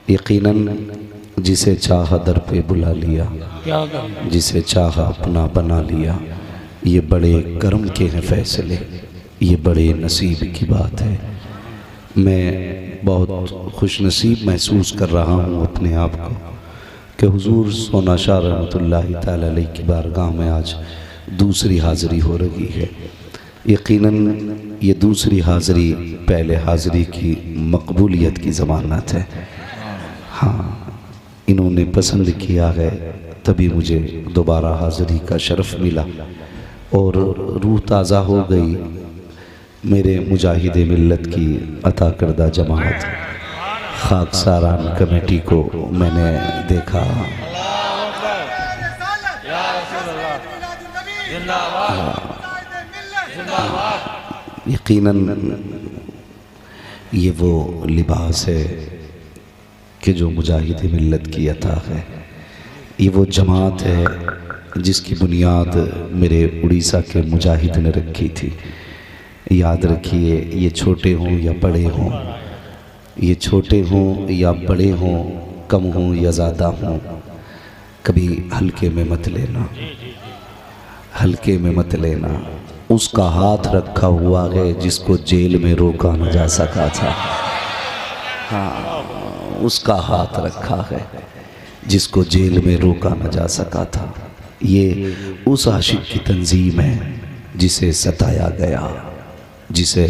यकीनन जिसे चाहा दर पे बुला लिया, जिसे चाहा अपना बना लिया। ये बड़े कर्म के हैं फैसले, ये बड़े नसीब की बात है। मैं बहुत खुश नसीब महसूस कर रहा हूँ अपने आप को कि हुजूर सोना शाह रहमतुल्लाहि तआला अलैह की बारगाह में आज दूसरी हाज़िरी हो रही है। यकीनन ये दूसरी हाज़िरी पहले हाज़िरी की मकबूलियत की ज़मानत है। हाँ, इन्होंने पसंद किया है तभी मुझे दोबारा हाज़िरी का शरफ़ मिला और रूह ताज़ा हो गई। मेरे मुजाहिद मिल्लत की अता करदा जमात खाकसारान कमेटी को मैंने देखा। यकीनन ये वो लिबास है कि जो मुजाहिद मिल्लत की अता है। ये वो जमात है जिसकी बुनियाद मेरे उड़ीसा के मुजाहिद ने रखी थी। याद रखिए, ये छोटे हों या बड़े हों, ये छोटे हों या बड़े हों, कम हों या ज़्यादा हों, कभी हल्के में मत लेना, हल्के में मत लेना। उसका हाथ रखा हुआ है जिसको जेल में रोका न जा सका था। हाँ, उसका हाथ रखा है जिसको जेल में रोका न जा सका था। ये उस आशिक की तंजीम है जिसे सताया गया, जिसे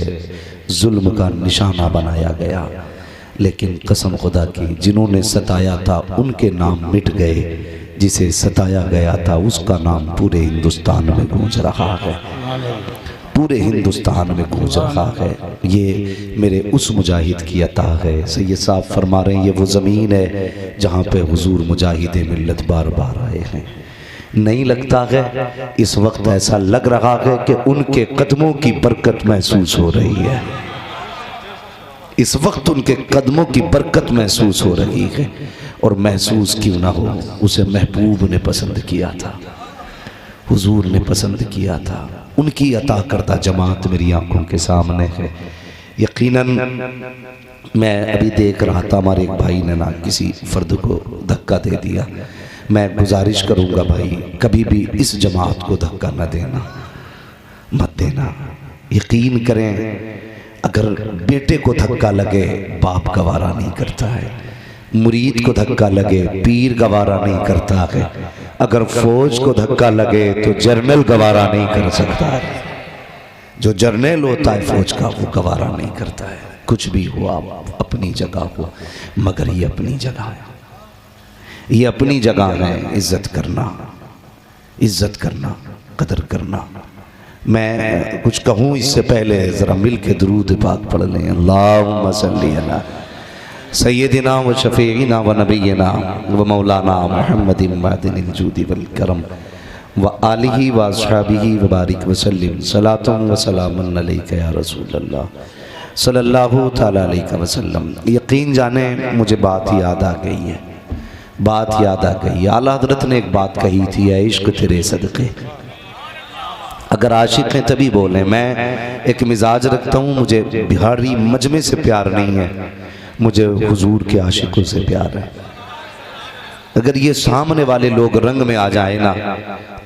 जुल्म का निशाना बनाया गया, लेकिन कसम खुदा की जिन्होंने सताया था उनके नाम मिट गए, जिसे सताया गया था उसका नाम पूरे हिंदुस्तान में गूंज रहा है, पूरे हिंदुस्तान में गूंज रहा है। ये मेरे उस मुजाहिद की अता है। सैयद साहब फरमा रहे हैं ये वो ज़मीन है जहाँ पे हुजूर मुजाहिद मिल्लत बार बार आए हैं। नहीं लगता है इस वक्त ऐसा लग रहा है कि उनके कदमों की बरकत महसूस हो रही है। इस वक्त उनके कदमों की बरकत महसूस हो रही है, और महसूस क्यों ना हो, उसे महबूब ने पसंद किया था, हुजूर ने पसंद किया था। उनकी अता करता जमात मेरी आंखों के सामने है। यकीनन मैं अभी देख रहा था हमारे एक भाई ने ना किसी फर्द को धक्का दे दिया। मैं गुजारिश करूंगा भाई कभी भी इस जमात को धक्का न देना, मत देना। यकीन करें अगर बेटे को धक्का लगे बाप गवारा नहीं करता है, मुरीद को धक्का लगे पीर गवारा नहीं करता है, अगर फौज को धक्का लगे तो जर्नल गवारा नहीं कर सकता है। जो जर्नल होता है फौज का वो गवारा नहीं करता है। कुछ भी हो आप अपनी जगह हो, मगर ये अपनी जगह है, ये अपनी जगह है। इज्जत करना, इज्जत करना, कदर करना। मैं कुछ कहूँ इससे पहले ज़रा मिल के दुरूद पाक पढ़ लें। अल्लाहुम्मा सल्ली अला सय्यदिना व शफ़ीना व नबीना व मौलाना मुहम्मदिन मअदिनिल जूदी वल करम व आलिही व अस्हाबिही व बारिक व सल्लिम सलातुन व सलामुन अलैका या रसूलल्लाह सल्लल्लाहु तआला अलैहि वसल्लम। यकीन जाने मुझे बात याद आ गई है, बात याद आ गई। आला हज़रत ने एक बात कही थी, ऐ इश्क तेरे सदक़े। अगर आशिक हैं तभी बोलें। मैं एक मिजाज रखता हूँ, मुझे बिहारी मजमे से प्यार नहीं है, मुझे हुजूर के आशिकों से प्यार है। अगर ये सामने वाले लोग रंग में आ जाए ना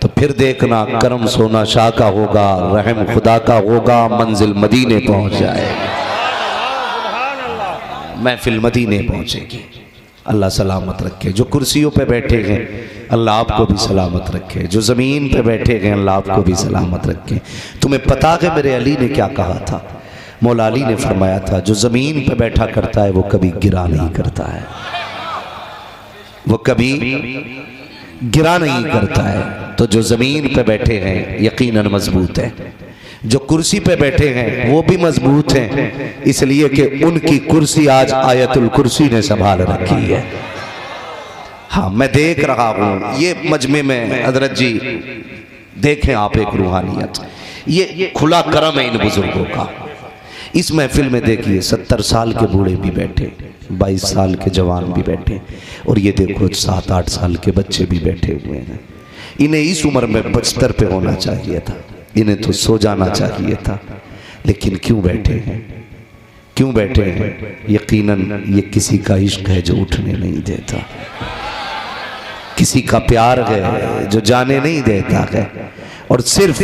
तो फिर देखना करम सोना शाह का होगा, रहम खुदा का होगा, मंजिल मदीने पहुँच जाएगा, महफिल मदीने पहुँचेगी। अल्लाह सलामत रखे। जो कुर्सियों पे बैठे हैं अल्लाह आपको भी सलामत रखे, जो ज़मीन पे बैठे हैं अल्लाह आपको भी सलामत रखे। तुम्हें पता है मेरे अली ने क्या कहा था? मौला अली ने फरमाया था जो ज़मीन पे बैठा करता है वो कभी गिरा नहीं करता है, वो कभी गिरा नहीं करता है। तो जो ज़मीन पे बैठे हैं यकीनन मजबूत है, जो कुर्सी पे बैठे हैं वो भी मजबूत हैं, इसलिए कि उनकी कुर्सी आज आयतुल कुर्सी ने संभाल रखी है। हाँ, मैं देख रहा हूँ ये मजमे में हजरत जी, देखें आप एक रूहानियत, ये खुला करम है इन बुजुर्गों का। इस महफिल में देखिए 70 साल के बूढ़े भी बैठे, 22 साल के जवान भी बैठे, और ये देखो 7-8 साल के बच्चे भी बैठे हुए हैं। इन्हें इस उम्र में बिस्तर पे होना चाहिए था, इन्हें तो सो जाना चाहिए था, लेकिन क्यों बैठे हैं? क्यों बैठे हैं? यकीनन ये किसी का इश्क है जो उठने नहीं देता, किसी का प्यार है जो जाने नहीं देता है, और सिर्फ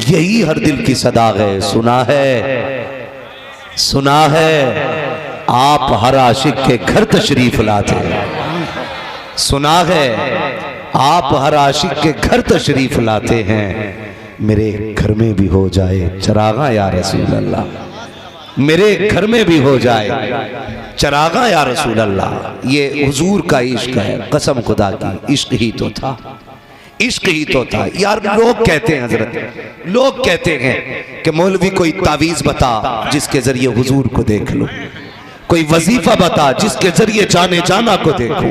यही हर दिल की सदा है। सुना है आप हर आशिक के घर तशरीफ लाते हैं, सुना है आप हर आशिक के घर तशरीफ लाते हैं। मेरे घर में भी हो जाए चरागा या रसूल अल्लाह, मेरे घर में भी हो जाए चरागा या रसूल अल्लाह। ये हुजूर का इश्क है, कसम खुदा की इश्क ही तो था, इश्क ही तो था यार। लोग कहते हैं हजरत, लोग कहते हैं कि मौलवी कोई तावीज़ बता जिसके जरिए हुजूर को देख लो, कोई वजीफा बता जिसके जरिए जाने जाना को देखो।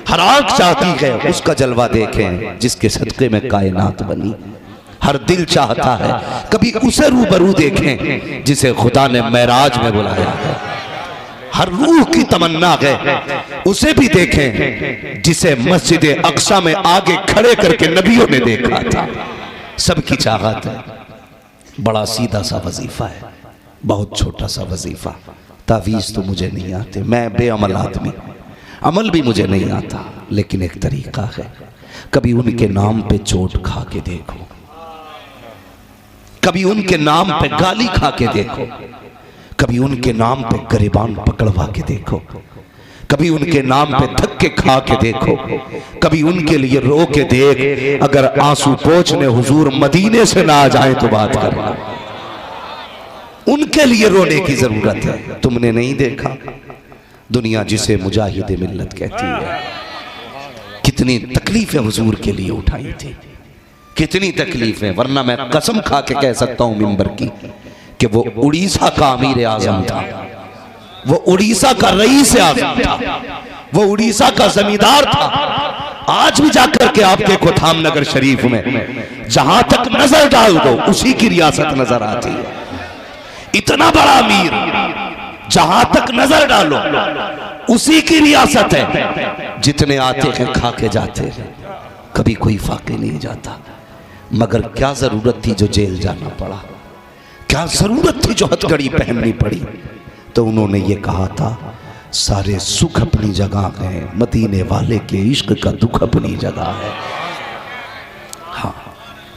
हर आँख चाहती है उसका जलवा देखें जिसके सदक़े में कायनात बनी। हर दिल चाहता है कभी उसे रूबरू देखें जिसे खुदा ने मेराज में बुलाया है। हर रूह की तमन्ना है उसे भी देखें जिसे मस्जिद अक्सा में आगे खड़े करके नबियों ने देखा था। सबकी चाहत है। बड़ा सीधा सा वजीफा है, बहुत छोटा सा वजीफा। तावीज़ तो मुझे नहीं आते, मैं बेअमल आदमी, अमल भी मुझे नहीं आता, लेकिन एक तरीका है। कभी उनके नाम पे चोट खा के देखो, कभी उनके नाम पे गाली खा के देखो, कभी उनके नाम पे गरिबान पकड़वा के देखो, कभी उनके नाम पे धक्के खा के देखो, कभी उनके लिए रो के देख। अगर आंसू पोंछने हुजूर मदीने से ना आ जाए तो बात करना, उनके लिए रोने की जरूरत है। तुमने नहीं देखा दुनिया जिसे मुजाहिद मिल्लत कहती है, कितनी तकलीफें हुजूर के लिए उठाई थी, कितनी तकलीफें। वरना मैं कसम खा के कह सकता हूं मिंबर की कि वो उड़ीसा का अमीर आजम था, वो उड़ीसा का रईस आजम था, वो उड़ीसा का जमींदार था। आज भी जाकर के आप देखो धामनगर शरीफ में, जहां तक नजर डाल दो उसी की रियासत नजर आती है। इतना बड़ा अमीर, जहां तक नजर डालो उसी की रियासत है। जितने आते हैं खा के जाते हैं, कभी कोई फाके नहीं जाता। मगर क्या जरूरत थी जो जेल जाना पड़ा, क्या जरूरत थी जो हथकड़ी पहननी पड़ी। तो उन्होंने ये कहा था, सारे सुख अपनी जगह है, मदीने वाले के इश्क का दुख अपनी जगह है। हाँ,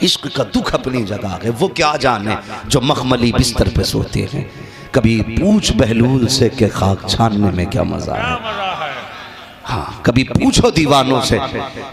इश्क का दुख अपनी जगह है। वो क्या जाने जो मखमली बिस्तर पे सोते हैं। कभी पूछ बहलूल से के खाक छानने में क्या मजा है। हाँ, कभी पूछो दीवानों से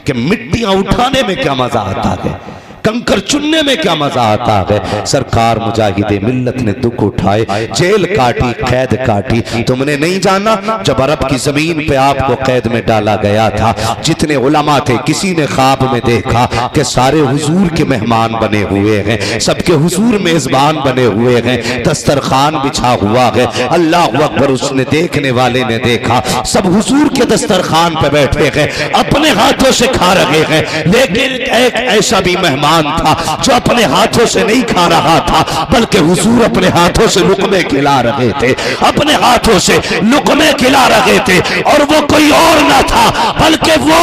कि मिट्टियां उठाने में क्या मजा आता है, कंकर चुनने में क्या मजा आता है। सरकार मुजाहिदे मिल्लत ने दुख उठाए, जेल काटी, कैद काटी। तुमने नहीं जाना जब अरब की जमीन पे आपको कैद में डाला गया था, जितने उलमा थे किसी ने ख्वाब में देखा कि सारे हुजूर के मेहमान बने हुए हैं, सबके हुजूर मेजबान बने हुए हैं, दस्तरखान बिछा हुआ है। अल्लाह अकबर, उसने देखने वाले ने देखा, सब हुजूर के दस्तरखान पे बैठे हैं, अपने हाथों से खा रहे हैं। लेकिन एक ऐसा भी मेहमान था जो अपने हाथों से नहीं खा रहा था, बल्कि हुजूर अपने हाथों से लुकमे खिला रहे थे, अपने हाथों से लुकमे खिला रहे थे। और वो कोई और ना था बल्कि वो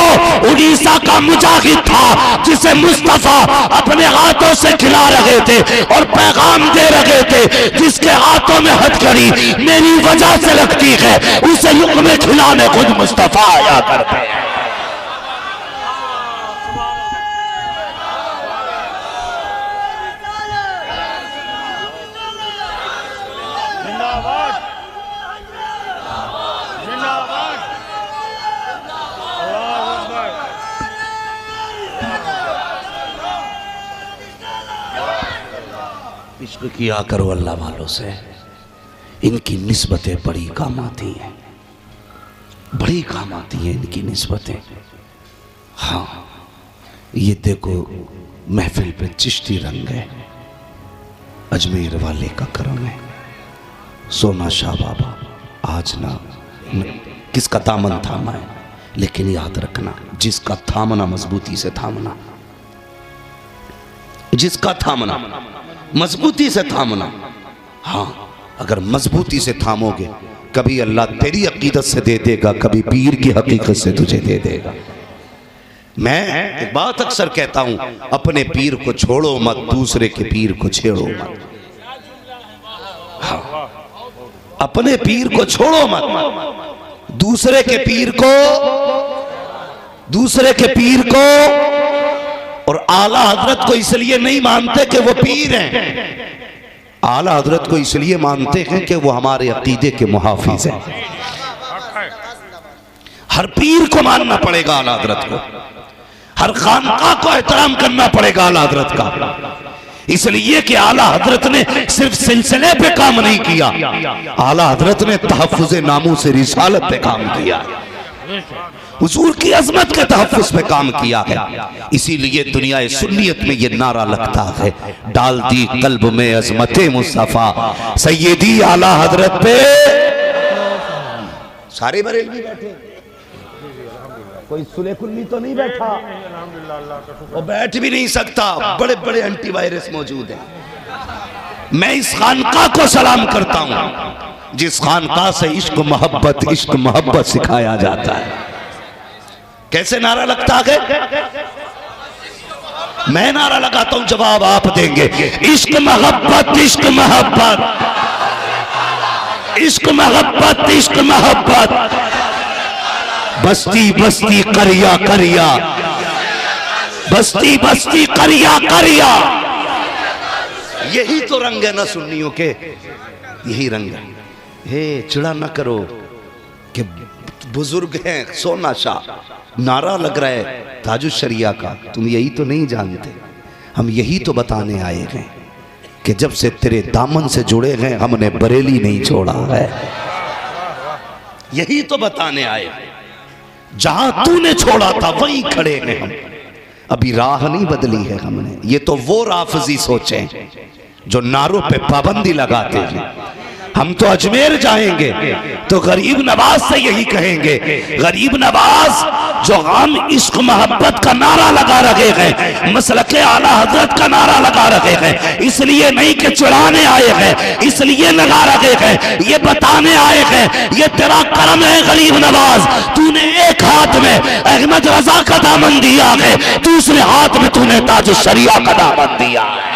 उड़ीसा का मुजाहिद था जिसे मुस्तफा अपने हाथों से खिला रहे थे और पैगाम दे रहे थे। जिसके हाथों में हथकड़ी मेरी वजह से लगती है, उसे लुकमे खिलाने खुद मुस्तफा आया करते हैं। इश्क किया करो अल्लाह वालों से, इनकी निस्बतें बड़ी काम आती हैं, बड़ी काम आती हैं इनकी निस्बतें। हाँ, ये देखो महफिल पे चिश्ती रंग है, अजमेर वाले का करम है। सोना शाह बाबा आज ना किसका दामन थामा है, लेकिन याद रखना जिसका थामना मजबूती से थामना, जिसका थामना मजबूती से थामना। हाँ, अगर मजबूती से थामोगे कभी अल्लाह तेरी अकीदत से दे देगा, कभी पीर की हकीकत से तुझे दे देगा। मैं एक बात अक्सर कहता हूं, अपने पीर को छोड़ो मत, दूसरे के पीर को छेड़ो मत। हाँ, अपने पीर को छोड़ो मत, दूसरे के पीर को और आला हजरत को इसलिए नहीं मानते कि वो पीर हैं, आला हजरत को इसलिए मानते हैं कि वो हमारे अकीदे के मुहाफिज हैं। हर पीर को मानना पड़ेगा आला हजरत को, हर खानका को एहतराम करना पड़ेगा आला हजरत का, इसलिए कि आला हजरत ने सिर्फ सिलसिले पे काम नहीं किया, आला हजरत ने तहफ्फुज़ नामूस रिसालत पे काम किया, हुजूर की अजमत के तहफ्फुज़ पे काम किया है। इसीलिए दुनिया सुन्नियत में ये नारा लगता है, डाल दी कल्ब में अजमते मुस्तफा सैयदी आला हजरत पे। सारे बरेलवी बैठे, कोई सुलेकुल्ली तो नहीं बैठा, वो बैठ भी नहीं सकता, बड़े बड़े एंटीवायरस मौजूद हैं। मैं इस खानका को सलाम करता हूं जिस खानका से इश्क मोहब्बत सिखाया जाता है। कैसे नारा लगता है? मैं नारा लगाता हूं, जवाब आप देंगे। इश्क मोहब्बत, इश्क मोहब्बत, इश्क मोहब्बत, इश्क मोहब्बत, बस्ती बस्ती करिया करिया, बस्ती बस्ती करिया करिया। यही तो रंग है ना सुन्नियों के, यही रंग है। हे चिड़ा ना करो कि बुजुर्ग हैं सोना शाह, नारा लग रहा है ताजुश शरिया का, तुम यही तो नहीं जानते। हम यही तो बताने आए हैं कि जब से तेरे दामन से जुड़े हैं हमने बरेली नहीं छोड़ा है। यही तो बताने आए, जहां तूने छोड़ा था वहीं खड़े हैं हम, अभी राह नहीं बदली है हमने। ये तो वो राफजी सोचे जो नारों पे पाबंदी लगाते हैं। हम तो अजमेर जाएंगे तो गरीब नवाज से यही कहेंगे, गरीब नवाज जो हम इश्क मोहब्बत का नारा लगा रहे हैं, मसलके आला हजरत का नारा लगा रहे हैं, इसलिए नहीं कि चुराने आए हैं, इसलिए लगा रहे हैं, ये बताने आए हैं ये तेरा करम है गरीब नवाज, तूने एक हाथ में अहमद रजा का दामन दिया है, दूसरे हाथ में तूने ताज शरिया का दामन दिया है।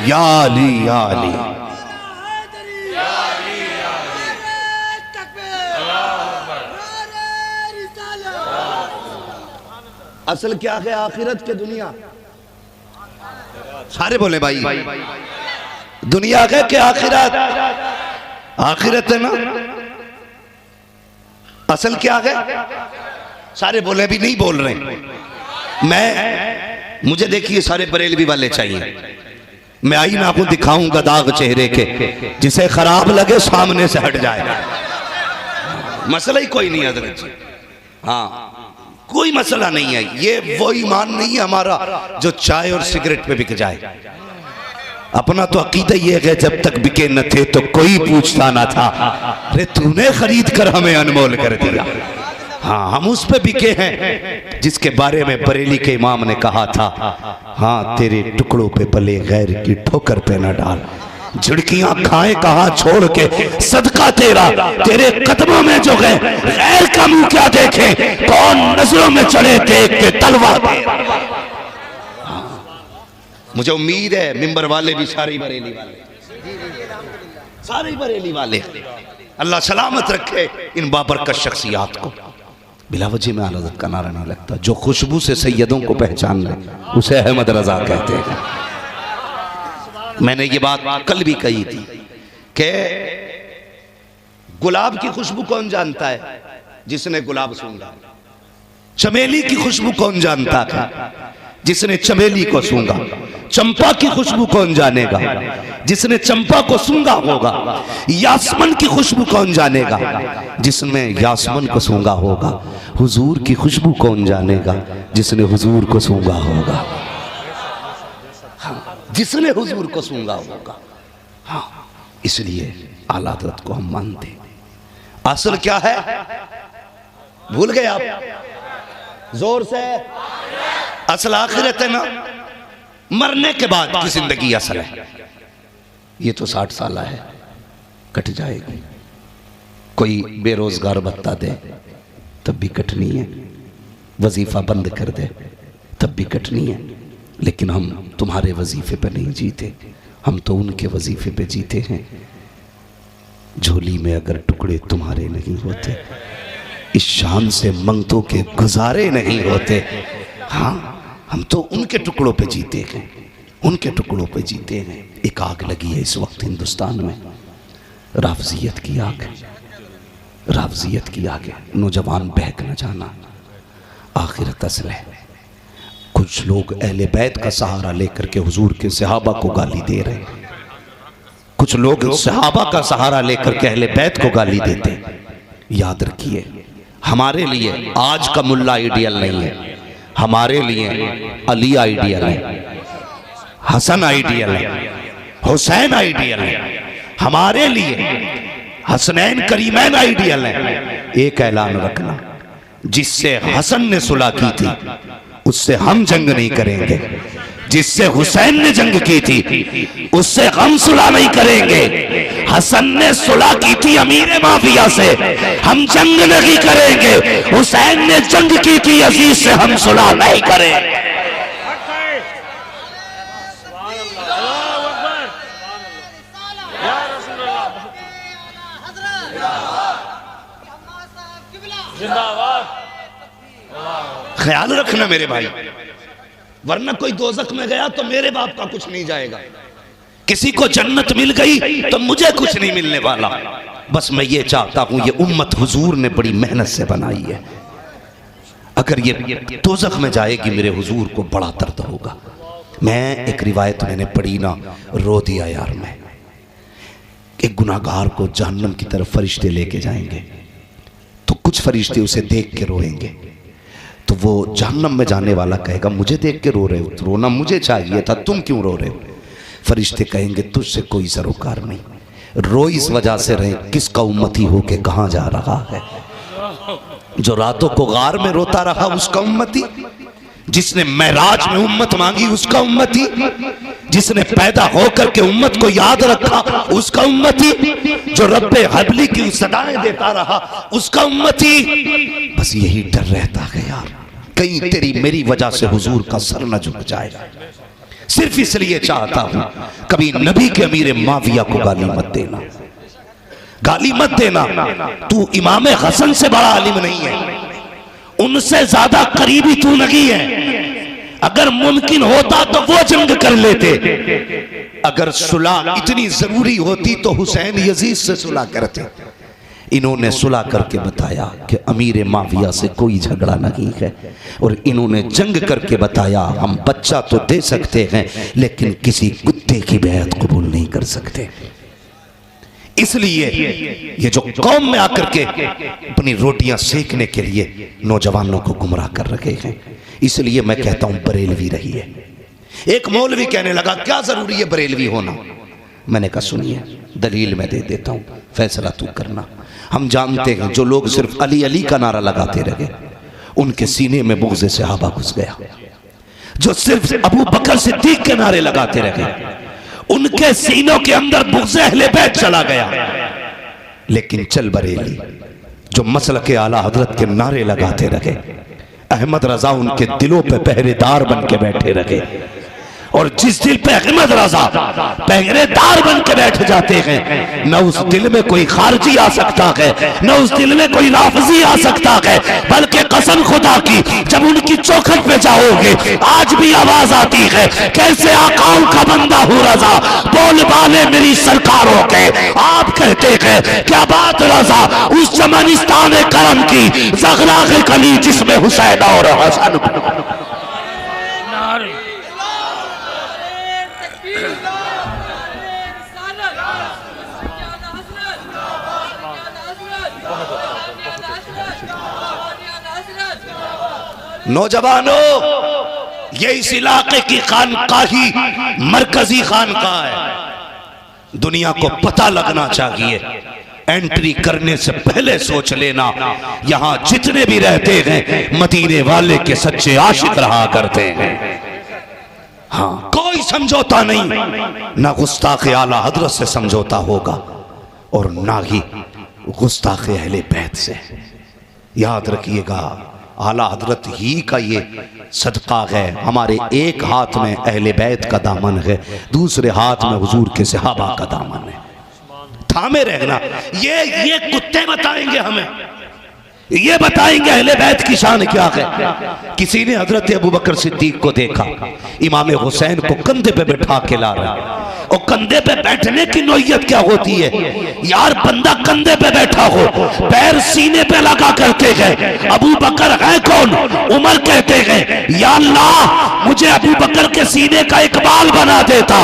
या अली या अली, असल क्या है आखिरत के दुनिया? सारे बोले भाई, दुनिया है कि आखिरत? आखिरत है ना। असल क्या है? सारे बोले भी नहीं बोल रहे। मुझे देखिए सारे बरेलवी वाले चाहिए, मैं आईना को दिखाऊंगा दाग चेहरे के, जिसे खराब लगे सामने से हट जाए। मसला ही कोई नहीं हजरत जी, हाँ कोई मसला नहीं है। ये वो ईमान नहीं है हमारा जो चाय और सिगरेट पे बिक जाए। अपना तो अकीदा ये है जब तक बिके न थे तो कोई पूछता ना था, अरे तूने खरीद कर हमें अनमोल कर दिया। हाँ हम उस पे बिके हैं जिसके बारे में बरेली के इमाम ने कहा था, हाँ तेरे टुकड़ों पे पले गैर की ठोकर पे न डाल, झिड़कियां खाए कहाँ छोड़ के सदका तेरा, तेरे कदमों में जो गए गैर का मुंह क्या देखे, कौन नजरों में चढ़े देख के तलवा दे। मुझे उम्मीद है मिंबर वाले भी सारे बरेली वाले, सारे बरेली वाले, अल्लाह सलामत रखे इन बाबरकत शख्सियात को। बिला वजह में आला हज़रत का नारा नहीं लगता। जो खुशबू से सैयदों को पहचान ले उसे अहमद रजा कहते हैं। मैंने ये बात कल भी कही थी कि गुलाब की खुशबू कौन जानता है? जिसने गुलाब सूंघा। चमेली की खुशबू कौन जानता है? जिसने चमेली को सूंघा। चंपा की खुशबू कौन जानेगा? जिसने चंपा को सूंघा होगा। यासमन की खुशबू कौन जानेगा? जिसने यासमन को सूंघा होगा। हुजूर की खुशबू कौन जानेगा? जिसने हुजूर को सूंघा होगा। हाँ, जिसने हुजूर को सूंघा होगा। हाँ, इसलिए आला हज़रत को हम मानते। असल क्या है भूल गए आप? जोर से। असल आखिरत है ना, मरने के बाद की जिंदगी असल है। ये तो 60 साल है, कट जाएगी। कोई बेरोजगार बत्ता दे तब भी कटनी है। वजीफा बंद कर दे तब भी कटनी है, लेकिन हम तुम्हारे वजीफे पे नहीं जीते, हम तो उनके वजीफे पे जीते हैं। झोली में अगर टुकड़े तुम्हारे नहीं होते, इस शान से मंगतों के गुजारे नहीं होते। हाँ, हम तो उनके टुकड़ों पे जीते हैं, उनके टुकड़ों पे जीते हैं। एक आग लगी है इस वक्त हिंदुस्तान में, राफजियत की आग, राफजियत की आग है। नौजवान बहक न जाना, आखिरत असल है। कुछ लोग अहले बैत का सहारा लेकर के हुजूर के सहाबा को गाली दे रहे हैं, कुछ लोग सहाबा का सहारा लेकर के अहले बैत को गाली देते। याद रखिए, हमारे लिए आज का मुल्ला आइडियल नहीं है, हमारे लिए अली आइडियल है, हसन आइडियल है, हुसैन आइडियल है। हमारे लिए हसनैन करीमैन आइडियल है। एक ऐलान रखना, जिससे हसन ने सुलह की थी उससे हम जंग नहीं करेंगे, जिससे हुसैन ने जंग की थी उससे हम सुलह नहीं करेंगे। हसन ने सुलह की थी अमीर माफिया से, हम जंग नहीं करेंगे। हुसैन ने जंग की थी अजीज से, हम सुलह नहीं करेंगे। ख्याल रखना मेरे भाई, वरना कोई दोजख में गया तो मेरे बाप का कुछ नहीं जाएगा, किसी को जन्नत मिल गई तो मुझे कुछ नहीं मिलने वाला। बस मैं ये चाहता हूं, ये उम्मत हुजूर ने बड़ी मेहनत से बनाई है, अगर ये दोजख में जाएगी मेरे हुजूर को बड़ा दर्द होगा। मैं एक रिवायत मैंने पढ़ी ना, रो दिया यार मैं। एक गुनाहगार को जहन्नम की तरफ फरिश्ते लेके जाएंगे तो कुछ फरिश्ते उसे देख के रोएंगे, तो वो जहन्नम में जाने वाला कहेगा मुझे देख के रो रहे हो, रोना मुझे चाहिए था, तुम क्यों रो रहे हो? फरिश्ते कहेंगे तुझसे कोई सरोकार नहीं, रो इस वजह से रहे किसका उम्मती हो के कहाँ जा रहा है। जो रातों को गार में रोता रहा उसका उम्मती, जिसने महराज में उम्मत मांगी उसका उम्मती, जिसने पैदा होकर के उम्मत को याद रखा उसका उम्मती, जो रब्बे हबली की सदाएं देता रहा उसका उम्मती। बस यही डर रहता है यार, कहीं तेरी मेरी वजह से हुजूर का सर न झुक जाए। सिर्फ इसलिए चाहता हूं कभी नबी के अमीर माविया को गाली मत देना, गाली मत देना। तू इमाम हसन से बड़ा आलिम नहीं है, उनसे ज्यादा करीबी तू नहीं है। अगर मुमकिन होता तो वो जंग कर लेते, अगर सुलह इतनी जरूरी होती तो हुसैन यजीद से सुलह करते। इन्होंने सुलह करके बताया कि अमीर माविया से कोई झगड़ा नहीं है, और इन्होंने जंग करके बताया हम बच्चा तो दे सकते हैं लेकिन किसी कुत्ते की बैत कबूल नहीं कर सकते। इसलिए ये जो कौम में आकर के अपनी रोटियां सेकने के लिए नौजवानों को गुमराह कर रखे हैं, इसलिए मैं कहता हूं बरेलवी रहिए। एक मौलवी कहने लगा क्या जरूरी है बरेलवी होना? मैंने कहा सुनिए दलील मैं दे देता हूं, फैसला तू करना। हम जानते हैं जो लोग सिर्फ अली अली का नारा लगाते रहे उनके सीने में बुग़्ज़ सहाबा घुस गया, जो सिर्फ अबू बकर सिद्दीक के नारे लगाते रहे उनके सीनों के अंदर बुग़्ज़ अहले बैत चला गया। लेकिन चल बरेली जो मसलक के आला हजरत के नारे लगाते रहे, अहमद रजा उनके दिलों पे पहरेदार बन के बैठे रहे, और जिस दिल पे अहमद रजा पहरेदार बन के बैठ जाते हैं न उस दिल में कोई खारजी आ सकता है, न उस दिल में कोई राफजी आ सकता है। बल्कि कसम खुदा की जब उनकी चौखट पे जाओगे आज भी आवाज आती है कैसे आकाओं का बंदा हूँ रजा, बोल बाले मेरी सरकारों के। आप कहते हैं क्या बात रजा उस चमनिस्तान करम की ज़ग़राग़े कली जिसमें हुसैन और हसन। नौजवानों ये इस इलाके की खानकाही मरकजी खानकाह है, दुनिया को पता लगना चाहिए। एंट्री करने से पहले सोच लेना यहां जितने भी रहते हैं मदीने वाले के सच्चे आशिक रहा करते हैं। हाँ कोई समझौता नहीं, ना गुस्ताख आला हजरत से समझौता होगा और ना ही गुस्ताख अहले बैत से। याद रखिएगा आला हजरत ही का ये सदका है। हमारे एक हाथ में अहले बैत का दामन है, दूसरे हाथ में हुजूर के सहाबा का दामन है। थामे रहना। ये कुत्ते बताएंगे हमें, ये बताएंगे अहले बैत की शान क्या है। किसी ने हजरत अबू बकर सिद्दीक को देखा, इमाम हुसैन को कंधे पे बैठा के ला रहा है। और कंधे पे बैठने की नौयत क्या होती है यार, बंदा कंधे पे बैठा हो, पैर सीने पे लगा करके गए। अबू बकर है कौन? उमर कहते हैं या अल्लाह मुझे अबू बकर के सीने का इकबाल बना देता,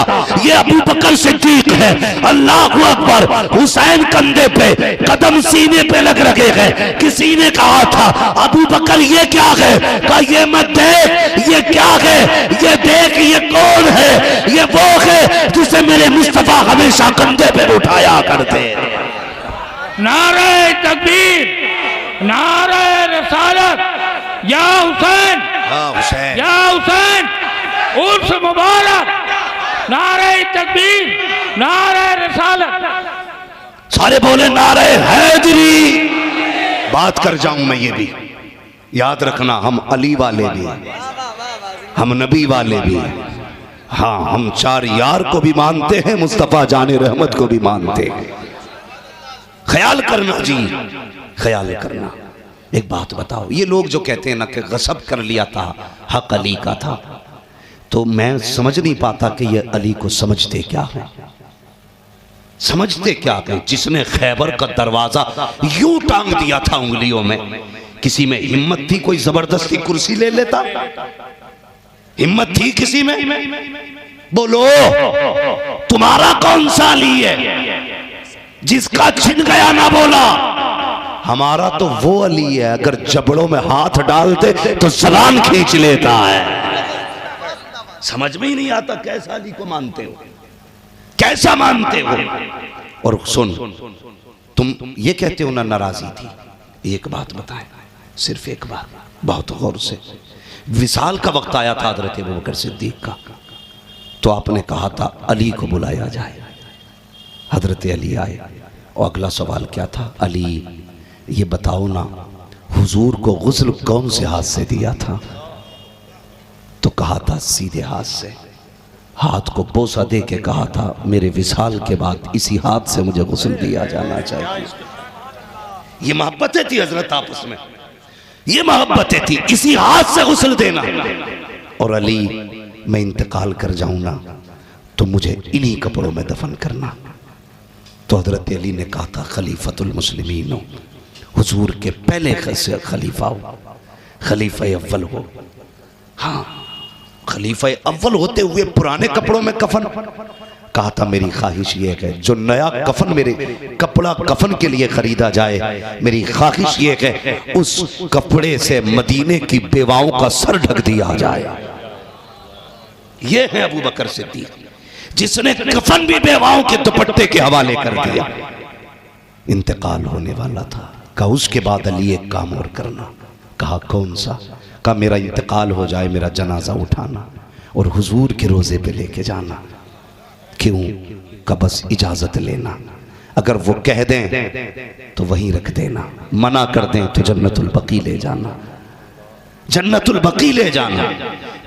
ये अबू बकर सिद्दीक है। अल्लाह अकबर। हुसैन कंधे पे, कदम सीने पे लग रखे हैं। किसी ने कहा था अबू बकर ये क्या है? कहा ये मत देख, ये क्या है? ये देख, ये कौन है? ये वो है जिसे मेरे मुस्तफा हमेशा कंधे पे उठाया करते। नारे तकबीर, नारे रिसालत, या हुसैन, हुसैन, या हुसैन, उर्स मुबारक, नारे तकबीर, नारे रिसालत। सारे बोले नारे हैदरी। बात कर जाऊं मैं, ये भी याद रखना, हम अली वाले भी, हम नबी वाले भी, हाँ हम चार यार को भी मानते हैं, मुस्तफा जाने रहमत को भी मानते हैं। ख्याल करना जी, ख्याल करना। एक बात बताओ, ये लोग जो कहते हैं ना कि गसब कर लिया था, हक अली का था, तो मैं समझ नहीं पाता कि ये अली को समझते क्या है, समझते क्या है। जिसने खैबर का दरवाजा यूं टांग दिया था उंगलियों में, किसी में हिम्मत थी कोई जबरदस्ती कुर्सी ले लेता? हिम्मत थी किसी में? बोलो तुम्हारा कौन सा अली है जिसका छिन गया ना बोला? हमारा तो वो अली है, अगर जबड़ों में हाथ डालते तो सलाम खींच लेता है। समझ में ही नहीं आता कैसा अली को मानते हो, कैसा मानते हो। और सुन, तुम ये कहते हो ना नाराजी थी, एक बात बताएं, सिर्फ एक बात, बहुत गौर से। विसाल का वक्त आया था हजरत अबू बकर सिद्दीक का, तो आपने कहा था अली को बुलाया जाए। हजरत अली आए और अगला सवाल क्या था? अली ये बताओ ना, हुजूर को गुस्ल कौन से हाथ से दिया था? तो कहा था सीधे हाथ से। हाथ को बोसा दे के कहा था मेरे विसाल के बाद इसी हाथ से मुझे गुस्ल दिया जाना चाहिए। ये मोहब्बतें थी हजरत आपस में, ये मोहब्बतें थी, इसी हाथ से गुस्ल देना। और अली मैं इंतकाल कर जाऊं ना तो मुझे इन्हीं कपड़ों में दफन करना। तो हजरत अली ने कहा था खलीफतुल मुस्लिमीन हो, हुजूर के पहले खलीफा हो, खलीफा अव्वल हो। हाँ, खलीफा अव्वल होते हुए पुराने कपड़ों में कफन? कहा था मेरी ख्वाहिश ये है जो नया कफन मेरे कपड़ा कफन के लिए खरीदा जाए, मेरी ख्वाहिश ये है उस कपड़े से मदीने की बेवाओं का सर ढक दिया जाए। ये है अबू बकर सिद्दीक, जिसने कफन भी बेवाओं के दुपट्टे के हवाले कर दिया। इंतकाल होने वाला था, कहा उसके बाद अली एक काम और करना। कहा कौन सा? कहा मेरा इंतकाल हो जाए, मेरा जनाजा उठाना और हुजूर के रोजे पे लेके जाना। क्यों? का बस इजाजत लेना, अगर वो कह दें तो वहीं रख देना, मना कर दें तो जन्नतुल बकी ले जाना, जन्नतुल बकी ले जाना।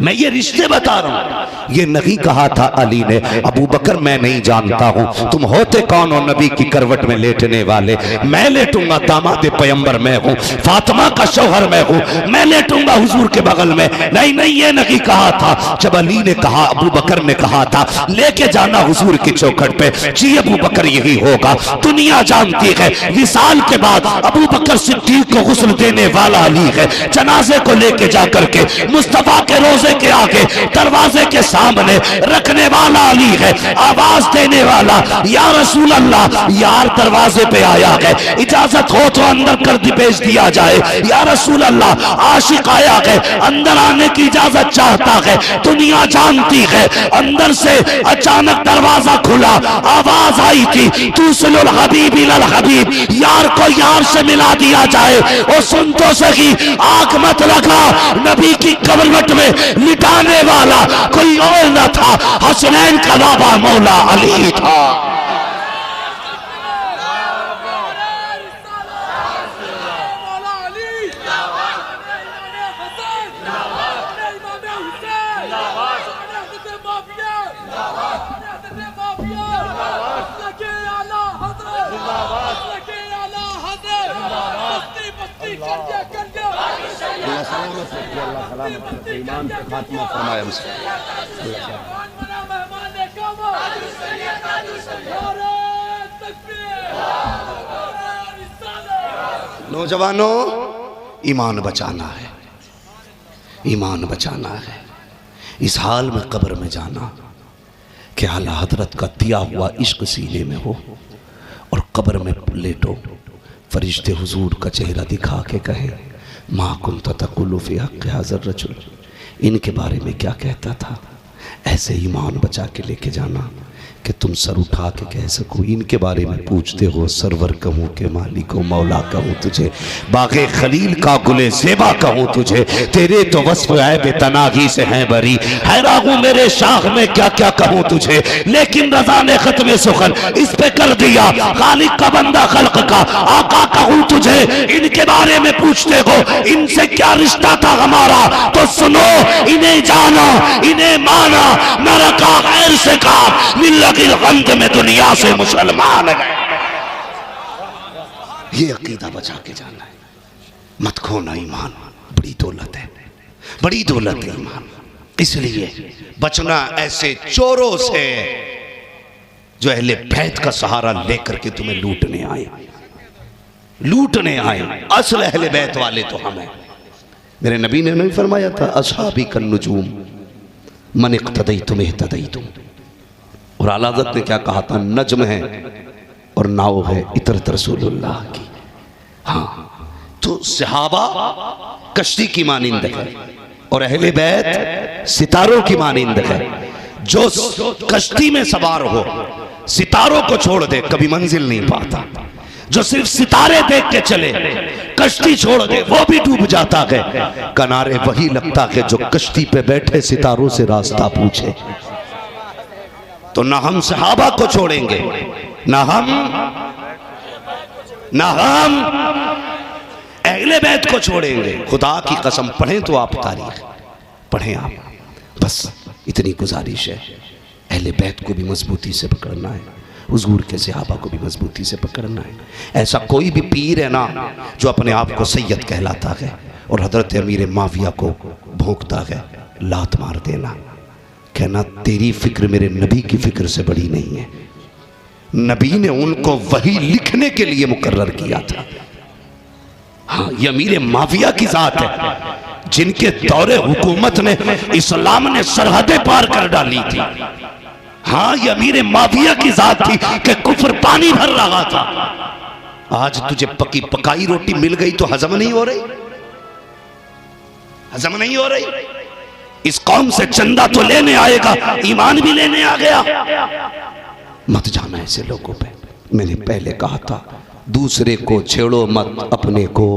मैं ये रिश्ते बता रहा हूं, ये नहीं कहा था अली ने अबू बकर मैं नहीं जानता हूं तुम होते कौन हो नबी की करवट में लेटने वाले, मैं लेटूंगा दामाद पैगंबर मैं हूं, फातिमा का शौहर मैं हूं, मैं लेटूंगा हुजूर के बगल में। नहीं नहीं, ये नहीं कहा था। जब अली ने कहा, अबू बकर ने कहा था लेके जाना हुजूर की चौखट पे, जी अबू बकर यही होगा। दुनिया जानती है विसाल के बाद अबू बकर सिद्दीक को गुस्ल देने वाला अली है। जनाजे को लेके जाकर के मुस्तफा के रोजे के आगे दरवाजे के सामने रखने वाला अली है, आवाज देने वाला या रसूल अल्लाह, यार दरवाजे पे आया है, इजाजत हो तो अंदर कर भेज दिया जाए। या रसूल अल्लाह, आशिक आया है, अंदर आने की इजाजत चाहता है। दुनिया जानती है, अंदर से अचानक दरवाजा खुला, आवाज आई थी तुसलुल हबीब इलल हबीब, यार को यार से मिला दिया जाए। और सुन तो सही, आंख मत लगा, नबी की कबरवट में लिटाने वाला कोई और न था, हसनैन का बाबा मौला अली था। ईमान पे खात्मा फरमाए हमसे। नौजवानों, ईमान बचाना है, ईमान बचाना है। इस हाल में कब्र में जाना कि आला हजरत का दिया हुआ इश्क सीने में हो और कब्र में लेटो, फरिश्ते हुजूर का चेहरा दिखा के कहे मा कुन्त तक़ुलु फ़ी हक़्क़ि हाज़ा रजुल, इनके बारे में क्या कहता था। ऐसे ईमान बचा के लेके जाना कि तुम सर उठा के कह सको, इनके बारे में पूछते हो सरवर कहूँ के मालिक हो, मौला कहूँ तुझे, बाग़े खलील का गुले ज़ेबा कहूँ तुझे, तेरे तो वस्फ़ ऐब तनाही से हैं बरी, हैरान हूँ मेरे शाख में क्या क्या कहूँ तुझे, लेकिन रज़ा ने ख़त्म सुखन इस पे कर दिया, खालिक का बंदा खल्क का आका कहूँ तुझे, इनके बारे में पूछते हो इनसे क्या रिश्ता था हमारा, तो सुनो इन्हें जाना, इन्हें माना, न रखा गैर से काम, मिल्लत गंद में दुनिया से मुसलमान गए। ये अकीदा बचा के जाना है, मत खोना ईमान, बड़ी दौलत है, बड़ी दौलत है ईमान। इसलिए बचना ऐसे चोरों से जो अहले बैत का सहारा लेकर के तुम्हें लूटने आए, लूटने आए। असल अहले बैत वाले तो हम हैं। मेरे नबी ने नहीं फरमाया था असहाबी कन नुजूम मन इक़्तदैतुम इह्तदैतुम, और आला हज़रत ने क्या कहा था, नज्म है और नाव है इतरत रसूलुल्लाह की। हाँ, तो सहाबा कश्ती की मानिंद है और अहले बैत सितारों की मानिंद है। जो कश्ती में सवार हो सितारों को छोड़ दे कभी मंजिल नहीं पाता, जो सिर्फ सितारे देख के चले कश्ती छोड़ दे वो भी डूब जाता है। किनारे वही लगता है जो कश्ती पे बैठे सितारों से रास्ता पूछे। तो ना हम सहाबा को छोड़ेंगे, ना हम अहले बैत को छोड़ेंगे। खुदा की कसम, पढ़ें तो आप तारीख पढ़ें आप, बस इतनी गुजारिश है। अहले बैत को भी मजबूती से पकड़ना है, हुजूर के सहाबा को भी मजबूती से पकड़ना है। ऐसा कोई भी पीर है ना जो अपने आप को सैयद कहलाता है और हजरत अमीर माविया को भोंकता है, लात मार देना, कहना तेरी फिक्र मेरे नबी की फिक्र से बड़ी नहीं है। नबी ने उनको वही लिखने के लिए मुकर्रर किया था। हाँ, ये अमीर माविया की जात है जिनके दौरे हुकूमत ने इस्लाम ने सरहदें पार कर डाली थी। हाँ, ये अमीर माविया की जात थी कि कुफर पानी भर रहा था। आज तुझे पकी पकाई रोटी मिल गई तो हजम नहीं हो रही, हजम नहीं हो रही। इस कौम से चंदा तो लेने आएगा, ईमान भी लेने आ गया। मत जाना ऐसे लोगों पे। मैंने पहले कहा था दूसरे को छेड़ो मत, अपने को,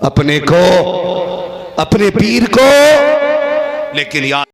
अपने को, अपने पीर को। लेकिन यार